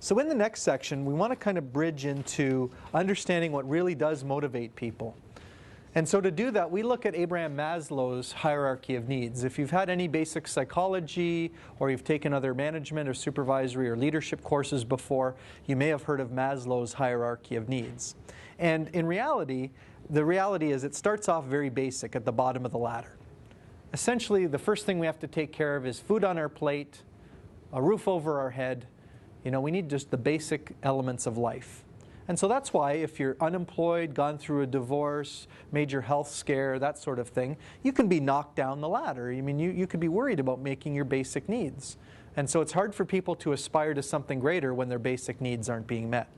So in the next section, we want to kind of bridge into understanding what really does motivate people. And so to do that, we look at Abraham Maslow's hierarchy of needs. If you've had any basic psychology, or you've taken other management or supervisory or leadership courses before, you may have heard of Maslow's hierarchy of needs. And in reality, the reality is it starts off very basic at the bottom of the ladder. Essentially, the first thing we have to take care of is food on our plate, a roof over our head. You know, we need just the basic elements of life. And so that's why if you're unemployed, gone through a divorce, major health scare, that sort of thing, you can be knocked down the ladder. I mean, you could be worried about making your basic needs. And so it's hard for people to aspire to something greater when their basic needs aren't being met.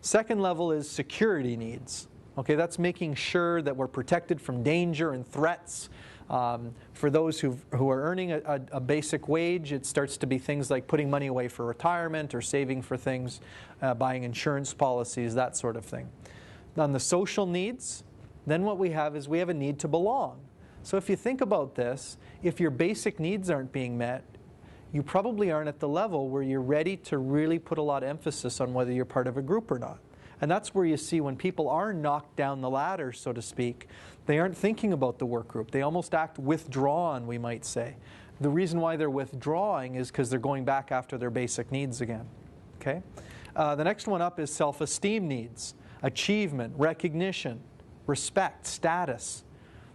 Second level is security needs. Okay, that's making sure that we're protected from danger and threats. For those who are earning a basic wage, it starts to be things like putting money away for retirement or saving for things, buying insurance policies, that sort of thing. On the social needs, then what we have is we have a need to belong. So if you think about this, if your basic needs aren't being met, you probably aren't at the level where you're ready to really put a lot of emphasis on whether you're part of a group or not. And that's where you see when people are knocked down the ladder, so to speak, they aren't thinking about the work group. They almost act withdrawn, we might say. The reason why they're withdrawing is because they're going back after their basic needs again. Okay? The next one up is self-esteem needs, achievement, recognition, respect, status.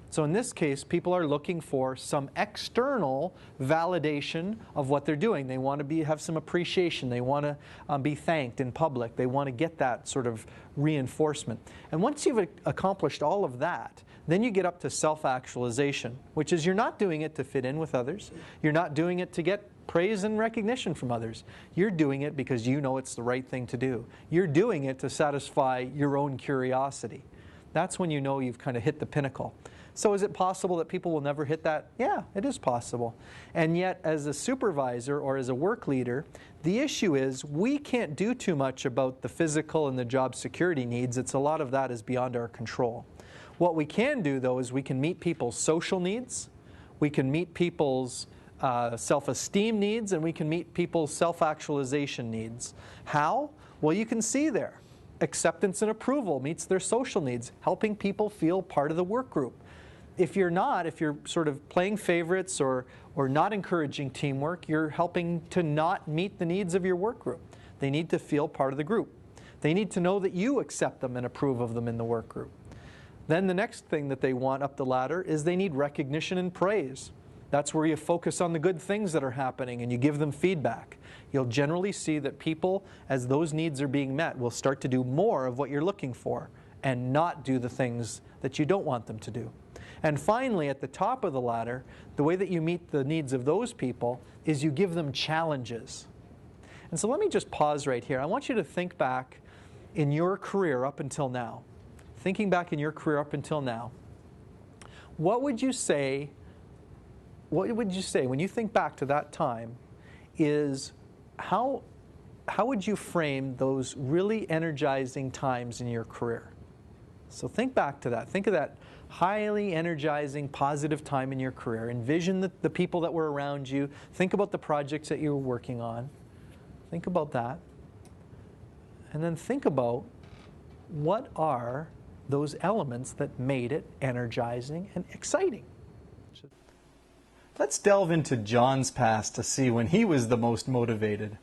So in this case, people are looking for some external validation of what they're doing. They want to have some appreciation. They want to be thanked in public. They want to get that sort of reinforcement. And once you've accomplished all of that, then you get up to self-actualization, which is you're not doing it to fit in with others. You're not doing it to get praise and recognition from others. You're doing it because you know it's the right thing to do. You're doing it to satisfy your own curiosity. That's when you know you've kind of hit the pinnacle. So is it possible that people will never hit that? Yeah, it is possible. And yet, as a supervisor or as a work leader, the issue is we can't do too much about the physical and the job security needs. A lot of that is beyond our control. What we can do, though, is we can meet people's social needs, we can meet people's self-esteem needs, and we can meet people's self-actualization needs. How? Well, you can see there. Acceptance and approval meets their social needs, helping people feel part of the work group. If you're not, if you're sort of playing favorites or not encouraging teamwork, you're helping to not meet the needs of your work group. They need to feel part of the group. They need to know that you accept them and approve of them in the work group. Then the next thing that they want up the ladder is they need recognition and praise. That's where you focus on the good things that are happening and you give them feedback. You'll generally see that people, as those needs are being met, will start to do more of what you're looking for and not do the things that you don't want them to do. And finally, at the top of the ladder, the way that you meet the needs of those people is you give them challenges. And so let me just pause right here. I want you to think back in your career up until now. Thinking back in your career up until now, what would you say when you think back to that time is how would you frame those really energizing times in your career? So think back to that. Think of that highly energizing, positive time in your career. Envision the people that were around you. Think about the projects that you were working on. Think about that. And then think about what are those elements that made it energizing and exciting. Let's delve into John's past to see when he was the most motivated.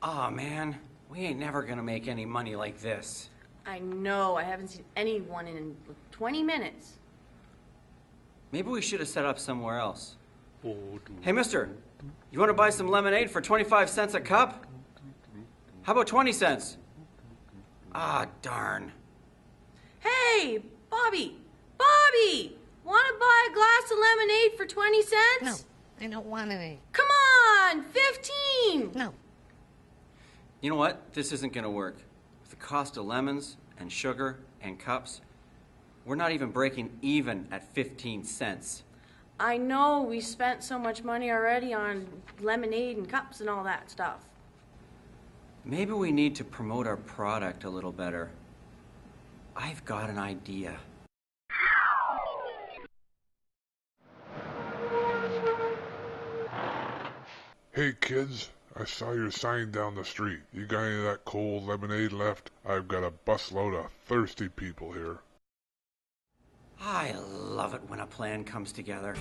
Aw, man, we ain't never gonna make any money like this. I know, I haven't seen anyone in 20 minutes. Maybe we should have set up somewhere else. Hey, mister, you want to buy some lemonade for 25 cents a cup? How about 20 cents? Ah, darn. Hey, Bobby! Bobby! Want to buy a glass of lemonade for 20 cents? No, I don't want any. Come on, 15! No. You know what? This isn't going to work. With the cost of lemons and sugar and cups, we're not even breaking even at 15 cents. I know we spent so much money already on lemonade and cups and all that stuff. Maybe we need to promote our product a little better. I've got an idea. Hey kids, I saw your sign down the street. You got any of that cold lemonade left? I've got a busload of thirsty people here. I love it when a plan comes together.